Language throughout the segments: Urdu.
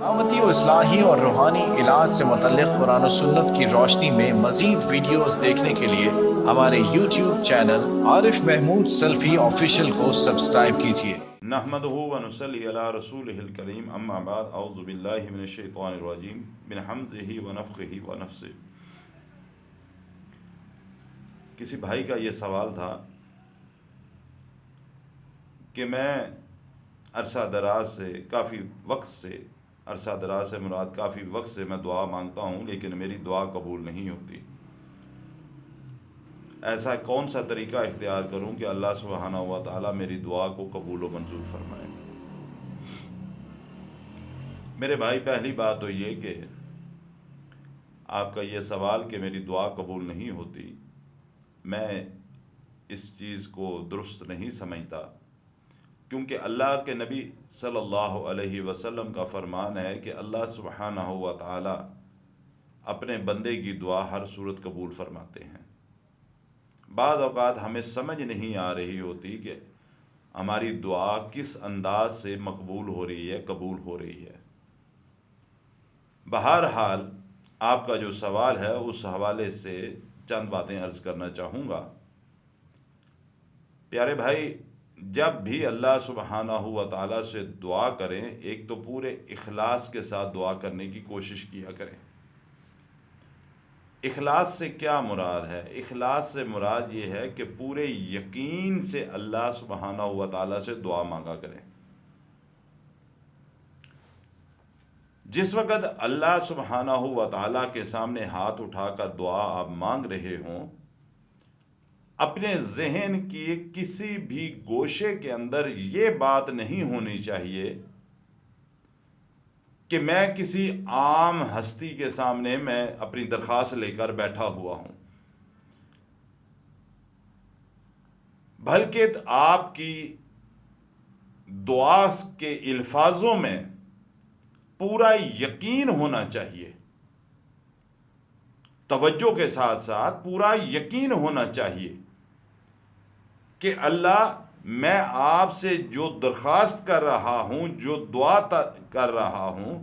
دعوتی و اصلاحی اور روحانی علاج سے متعلق قرآن و سنت کی روشنی میں مزید ویڈیوز دیکھنے کے لیے ہمارے یوٹیوب چینل عارف محمود سلفی آفیشیل کو سبسکرائب کیجیے۔ نحمده ونصلي على رسوله الكريم اما بعد اعوذ باللہ من الشیطان الرجیم من حمزه ونفخه ونفثه۔ کسی بھائی کا یہ سوال تھا کہ میں عرصہ دراز سے مراد کافی وقت سے میں دعا مانگتا ہوں لیکن میری دعا قبول نہیں ہوتی، ایسا کون سا طریقہ اختیار کروں کہ اللہ سبحانہ و تعالیٰ میری دعا کو قبول و منظور فرمائے؟ میرے بھائی، پہلی بات تو یہ کہ آپ کا یہ سوال کہ میری دعا قبول نہیں ہوتی، میں اس چیز کو درست نہیں سمجھتا، کیونکہ اللہ کے نبی صلی اللہ علیہ وسلم کا فرمان ہے کہ اللہ سبحانہ و تعالیٰ اپنے بندے کی دعا ہر صورت قبول فرماتے ہیں۔ بعض اوقات ہمیں سمجھ نہیں آ رہی ہوتی کہ ہماری دعا کس انداز سے مقبول ہو رہی ہے، قبول ہو رہی ہے۔ بہرحال آپ کا جو سوال ہے اس حوالے سے چند باتیں عرض کرنا چاہوں گا۔ پیارے بھائی، جب بھی اللہ سبحانہ و تعالیٰ سے دعا کریں، ایک تو پورے اخلاص کے ساتھ دعا کرنے کی کوشش کیا کریں۔ اخلاص سے کیا مراد ہے؟ اخلاص سے مراد یہ ہے کہ پورے یقین سے اللہ سبحانہ و تعالیٰ سے دعا مانگا کریں۔ جس وقت اللہ سبحانہ و تعالیٰ کے سامنے ہاتھ اٹھا کر دعا آپ مانگ رہے ہوں، اپنے ذہن کی کسی بھی گوشے کے اندر یہ بات نہیں ہونی چاہیے کہ میں کسی عام ہستی کے سامنے میں اپنی درخواست لے کر بیٹھا ہوا ہوں، بلکہ آپ کی دعا کے الفاظوں میں پورا یقین ہونا چاہیے، توجہ کے ساتھ ساتھ پورا یقین ہونا چاہیے کہ اللہ، میں آپ سے جو درخواست کر رہا ہوں، جو دعا کر رہا ہوں،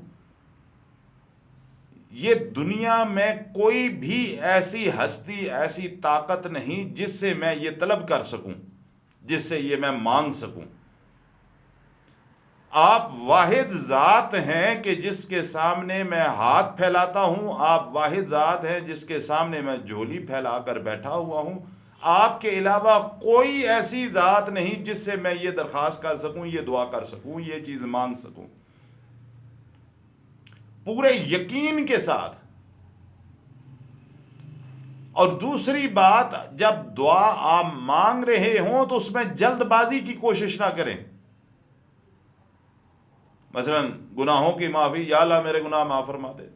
یہ دنیا میں کوئی بھی ایسی ہستی، ایسی طاقت نہیں جس سے میں یہ طلب کر سکوں، جس سے یہ میں مانگ سکوں۔ آپ واحد ذات ہیں کہ جس کے سامنے میں ہاتھ پھیلاتا ہوں، آپ واحد ذات ہیں جس کے سامنے میں جھولی پھیلا کر بیٹھا ہوا ہوں۔ آپ کے علاوہ کوئی ایسی ذات نہیں جس سے میں یہ درخواست کر سکوں، یہ دعا کر سکوں، یہ چیز مانگ سکوں، پورے یقین کے ساتھ۔ اور دوسری بات، جب دعا آپ مانگ رہے ہوں تو اس میں جلد بازی کی کوشش نہ کریں۔ مثلا گناہوں کی معافی، یا اللہ میرے گناہ معاف فرما دے،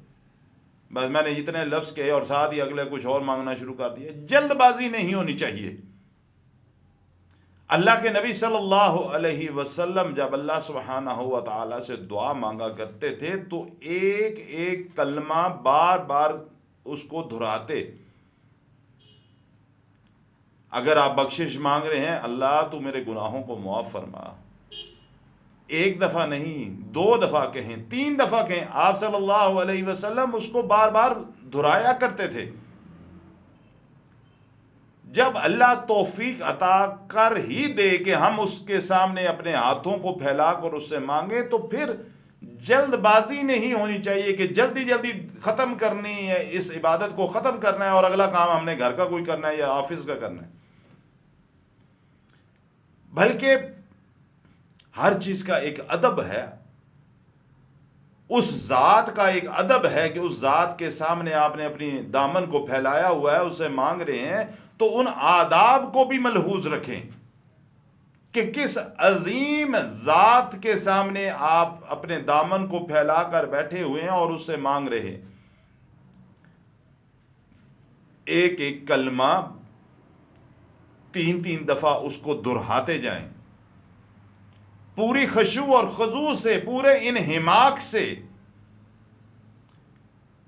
بس میں نے اتنے لفظ کہے اور ساتھ ہی اگلے کچھ اور مانگنا شروع کر دیا۔ جلد بازی نہیں ہونی چاہیے۔ اللہ کے نبی صلی اللہ علیہ وسلم جب اللہ سبحانہ و تعالیٰ سے دعا مانگا کرتے تھے تو ایک ایک کلمہ بار بار اس کو دہراتے۔ اگر آپ بخشش مانگ رہے ہیں، اللہ تو میرے گناہوں کو معاف فرما، ایک دفعہ نہیں، 2 دفعہ کہیں، 3 دفعہ کہیں، آپ صلی اللہ علیہ وسلم اس کو بار بار دہرایا کرتے تھے۔ جب اللہ توفیق عطا کر ہی دے کہ ہم اس کے سامنے اپنے ہاتھوں کو پھیلا کر اس سے مانگیں، تو پھر جلد بازی نہیں ہونی چاہیے کہ جلدی جلدی ختم کرنی ہے، اس عبادت کو ختم کرنا ہے اور اگلا کام ہم نے گھر کا کوئی کرنا ہے یا آفس کا کرنا ہے۔ بلکہ ہر چیز کا ایک ادب ہے، اس ذات کا ایک ادب ہے کہ اس ذات کے سامنے آپ نے اپنی دامن کو پھیلایا ہوا ہے، اسے مانگ رہے ہیں، تو ان آداب کو بھی ملحوظ رکھیں کہ کس عظیم ذات کے سامنے آپ اپنے دامن کو پھیلا کر بیٹھے ہوئے ہیں اور اسے مانگ رہے ہیں۔ ایک ایک کلمہ 3 دفعہ اس کو دہراتے جائیں، پوری خشوع اور خضوع سے، پورے انہماک سے،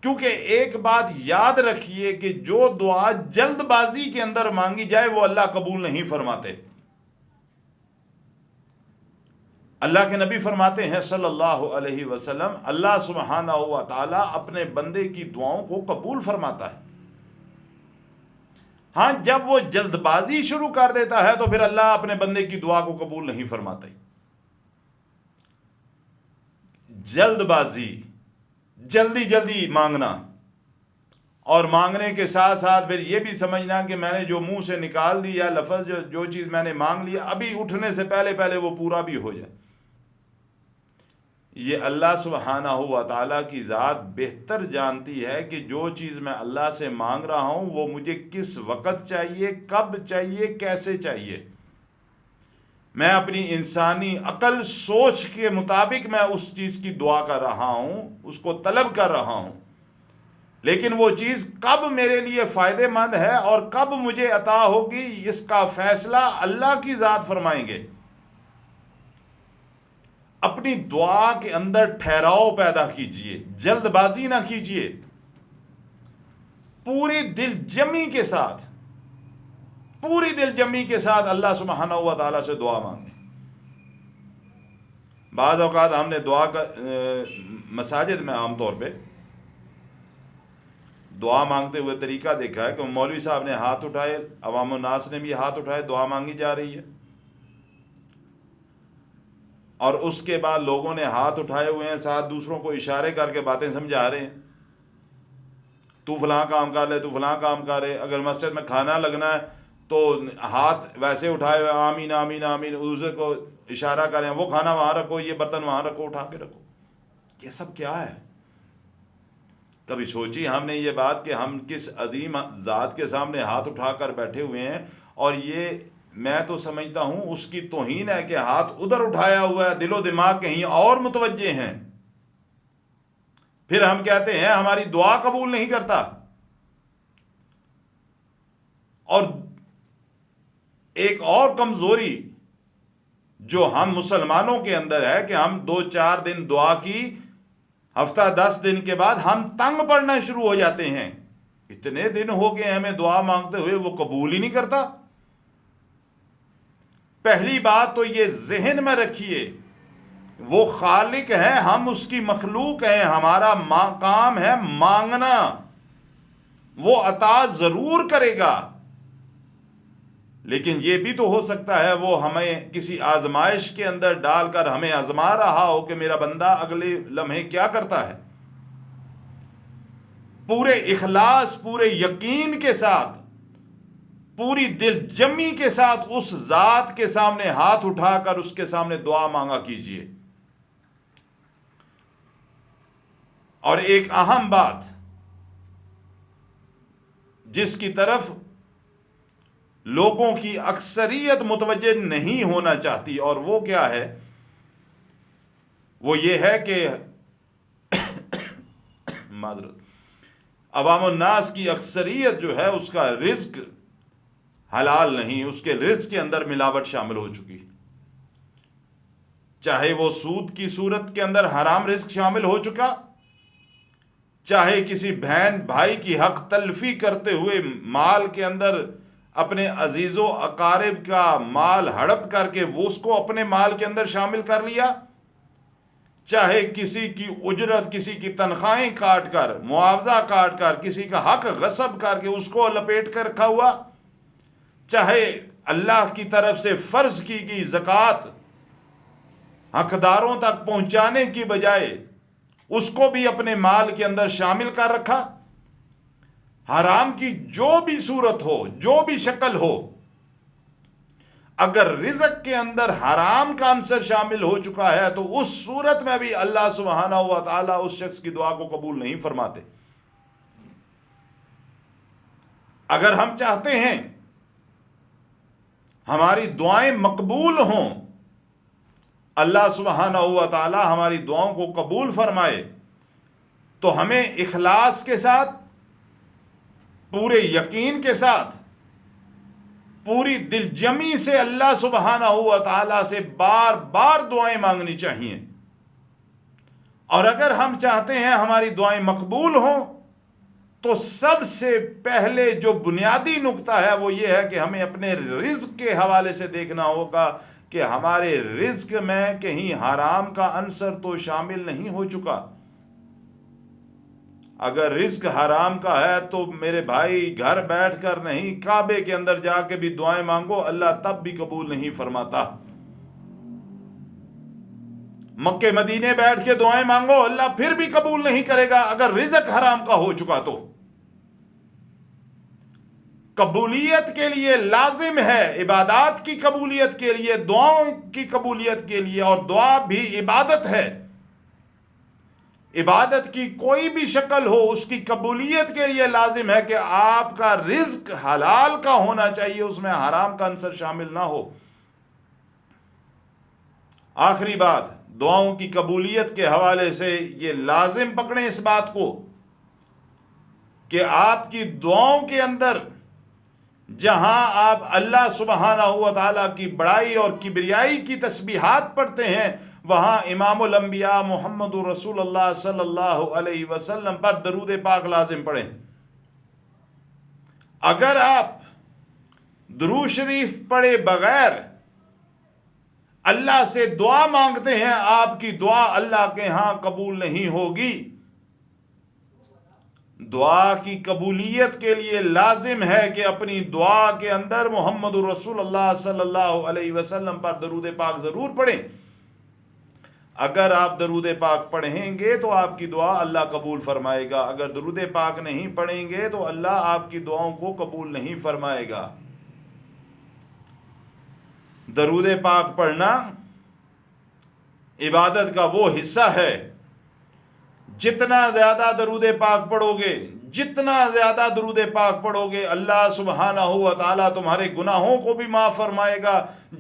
کیونکہ ایک بات یاد رکھیے کہ جو دعا جلد بازی کے اندر مانگی جائے وہ اللہ قبول نہیں فرماتے۔ اللہ کے نبی فرماتے ہیں صلی اللہ علیہ وسلم، اللہ سبحانہ و تعالیٰ اپنے بندے کی دعاؤں کو قبول فرماتا ہے۔ ہاں، جب وہ جلد بازی شروع کر دیتا ہے تو پھر اللہ اپنے بندے کی دعا کو قبول نہیں فرماتا۔ جلد بازی، جلدی جلدی مانگنا، اور مانگنے کے ساتھ ساتھ پھر یہ بھی سمجھنا کہ میں نے جو منہ سے نکال دیا لفظ، جو چیز میں نے مانگ لیا، ابھی اٹھنے سے پہلے پہلے وہ پورا بھی ہو جائے۔ یہ اللہ سبحانہ و تعالیٰ کی ذات بہتر جانتی ہے کہ جو چیز میں اللہ سے مانگ رہا ہوں وہ مجھے کس وقت چاہیے، کب چاہیے، کیسے چاہیے۔ میں اپنی انسانی عقل سوچ کے مطابق میں اس چیز کی دعا کر رہا ہوں، اس کو طلب کر رہا ہوں، لیکن وہ چیز کب میرے لیے فائدہ مند ہے اور کب مجھے عطا ہوگی، اس کا فیصلہ اللہ کی ذات فرمائیں گے۔ اپنی دعا کے اندر ٹھہراؤ پیدا کیجئے، جلد بازی نہ کیجئے، پوری دل جمی کے ساتھ اللہ سبحانہ و تعالیٰ سے دعا مانگیں۔ بعض اوقات ہم نے دعا کا مساجد میں عام طور پہ دعا مانگتے ہوئے طریقہ دیکھا ہے کہ مولوی صاحب نے ہاتھ اٹھائے، عوام الناس نے بھی ہاتھ اٹھائے، دعا مانگی جا رہی ہے، اور اس کے بعد لوگوں نے ہاتھ اٹھائے ہوئے ہیں، ساتھ دوسروں کو اشارے کر کے باتیں سمجھا رہے ہیں، تو فلاں کام کر لے، تو فلاں کام کر رہے۔ اگر مسجد میں کھانا لگنا ہے تو ہاتھ ویسے اٹھائے ہوئے، آمین آمین آمین، دوسرے کو اشارہ کریں، وہ کھانا وہاں رکھو، یہ برتن وہاں رکھو، اٹھا کے رکھو۔ یہ سب کیا ہے؟ کبھی سوچی ہم نے یہ بات کہ ہم کس عظیم ذات کے سامنے ہاتھ اٹھا کر بیٹھے ہوئے ہیں، اور یہ میں تو سمجھتا ہوں اس کی توہین ہے کہ ہاتھ ادھر اٹھایا ہوا ہے، دل و دماغ کہیں اور متوجہ ہیں، پھر ہم کہتے ہیں ہماری دعا قبول نہیں کرتا۔ اور ایک اور کمزوری جو ہم مسلمانوں کے اندر ہے کہ ہم 2-4 دن دعا کی، ہفتہ 10 دن کے بعد ہم تنگ پڑنا شروع ہو جاتے ہیں، اتنے دن ہو گئے ہمیں دعا مانگتے ہوئے، وہ قبول ہی نہیں کرتا۔ پہلی بات تو یہ ذہن میں رکھیے، وہ خالق ہے، ہم اس کی مخلوق ہیں، ہمارا کام ہے مانگنا، وہ عطا ضرور کرے گا، لیکن یہ بھی تو ہو سکتا ہے وہ ہمیں کسی آزمائش کے اندر ڈال کر ہمیں آزما رہا ہو کہ میرا بندہ اگلے لمحے کیا کرتا ہے۔ پورے اخلاص، پورے یقین کے ساتھ، پوری دل جمی کے ساتھ اس ذات کے سامنے ہاتھ اٹھا کر اس کے سامنے دعا مانگا کیجئے۔ اور ایک اہم بات جس کی طرف لوگوں کی اکثریت متوجہ نہیں ہونا چاہتی، اور وہ کیا ہے؟ وہ یہ ہے کہ معذرت، عوام الناس کی اکثریت جو ہے اس کا رزق حلال نہیں، اس کے رزق کے اندر ملاوٹ شامل ہو چکی، چاہے وہ سود کی صورت کے اندر حرام رزق شامل ہو چکا، چاہے کسی بہن بھائی کی حق تلفی کرتے ہوئے مال کے اندر اپنے عزیز و اقارب کا مال ہڑپ کر کے وہ اس کو اپنے مال کے اندر شامل کر لیا، چاہے کسی کی اجرت، کسی کی تنخواہیں کاٹ کر، معاوضہ کاٹ کر، کسی کا حق غصب کر کے اس کو لپیٹ کر رکھا ہوا، چاہے اللہ کی طرف سے فرض کی گئی زکوٰۃ حقداروں تک پہنچانے کی بجائے اس کو بھی اپنے مال کے اندر شامل کر رکھا۔ حرام کی جو بھی صورت ہو، جو بھی شکل ہو، اگر رزق کے اندر حرام کا عنصر شامل ہو چکا ہے تو اس صورت میں بھی اللہ سبحانہ و تعالیٰ اس شخص کی دعا کو قبول نہیں فرماتے۔ اگر ہم چاہتے ہیں ہماری دعائیں مقبول ہوں، اللہ سبحانہ و تعالیٰ ہماری دعاؤں کو قبول فرمائے، تو ہمیں اخلاص کے ساتھ، پورے یقین کے ساتھ، پوری دل جمی سے اللہ سبحانہ و تعالیٰ سے بار بار دعائیں مانگنی چاہیے۔ اور اگر ہم چاہتے ہیں ہماری دعائیں مقبول ہوں تو سب سے پہلے جو بنیادی نقطہ ہے وہ یہ ہے کہ ہمیں اپنے رزق کے حوالے سے دیکھنا ہوگا کہ ہمارے رزق میں کہیں حرام کا عنصر تو شامل نہیں ہو چکا؟ اگر رزق حرام کا ہے تو میرے بھائی گھر بیٹھ کر نہیں، کعبے کے اندر جا کے بھی دعائیں مانگو، اللہ تب بھی قبول نہیں فرماتا۔ مکے مدینے بیٹھ کے دعائیں مانگو، اللہ پھر بھی قبول نہیں کرے گا اگر رزق حرام کا ہو چکا تو۔ قبولیت کے لیے لازم ہے، عبادات کی قبولیت کے لیے، دعاؤں کی قبولیت کے لیے، اور دعا بھی عبادت ہے، عبادت کی کوئی بھی شکل ہو اس کی قبولیت کے لیے لازم ہے کہ آپ کا رزق حلال کا ہونا چاہیے، اس میں حرام کا عنصر شامل نہ ہو۔ آخری بات، دعاؤں کی قبولیت کے حوالے سے یہ لازم پکڑیں اس بات کو کہ آپ کی دعاؤں کے اندر جہاں آپ اللہ سبحانہ و تعالیٰ کی بڑائی اور کبریائی کی تسبیحات پڑھتے ہیں، وہاں امام الانبیاء محمد رسول اللہ صلی اللہ علیہ وسلم پر درود پاک لازم پڑھیں۔ اگر آپ درود شریف پڑھے بغیر اللہ سے دعا مانگتے ہیں، آپ کی دعا اللہ کے ہاں قبول نہیں ہوگی۔ دعا کی قبولیت کے لیے لازم ہے کہ اپنی دعا کے اندر محمد رسول اللہ صلی اللہ علیہ وسلم پر درود پاک ضرور پڑھیں۔ اگر آپ درود پاک پڑھیں گے تو آپ کی دعا اللہ قبول فرمائے گا، اگر درود پاک نہیں پڑھیں گے تو اللہ آپ کی دعاؤں کو قبول نہیں فرمائے گا۔ درود پاک پڑھنا عبادت کا وہ حصہ ہے، جتنا زیادہ درود پاک پڑھو گے، جتنا زیادہ درود پاک پڑھو گے، اللہ سبحانہ و تعالیٰ تمہارے گناہوں کو بھی معاف فرمائے گا،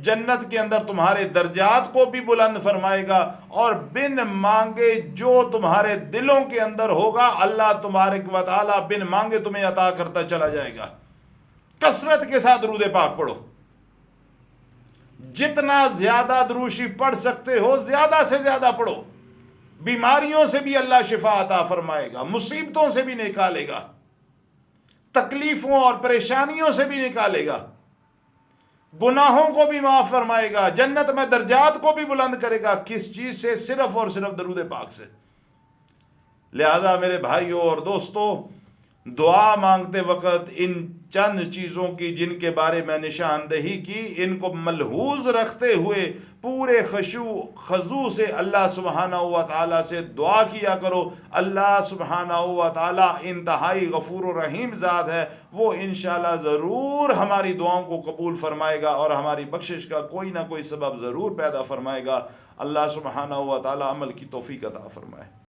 جنت کے اندر تمہارے درجات کو بھی بلند فرمائے گا، اور بن مانگے جو تمہارے دلوں کے اندر ہوگا اللہ تبارک و تعالیٰ بن مانگے تمہیں عطا کرتا چلا جائے گا۔ کثرت کے ساتھ درود پاک پڑھو، جتنا زیادہ درود شریف پڑھ سکتے ہو زیادہ سے زیادہ پڑھو۔ بیماریوں سے بھی اللہ شفا عطا فرمائے گا، مصیبتوں سے بھی نکالے گا، تکلیفوں اور پریشانیوں سے بھی نکالے گا، گناہوں کو بھی معاف فرمائے گا، جنت میں درجات کو بھی بلند کرے گا۔ کس چیز سے؟ صرف اور صرف درود پاک سے۔ لہذا میرے بھائیوں اور دوستوں، دعا مانگتے وقت ان چند چیزوں کی جن کے بارے میں نشاندہی کی، ان کو ملحوظ رکھتے ہوئے پورے خشوع خضوع سے اللہ سبحانہ و تعالیٰ سے دعا کیا کرو۔ اللہ سبحانہ و تعالیٰ انتہائی غفور و رحیم ذات ہے، وہ انشاءاللہ ضرور ہماری دعاؤں کو قبول فرمائے گا اور ہماری بخشش کا کوئی نہ کوئی سبب ضرور پیدا فرمائے گا۔ اللہ سبحانہ و تعالیٰ عمل کی توفیق عطا فرمائے۔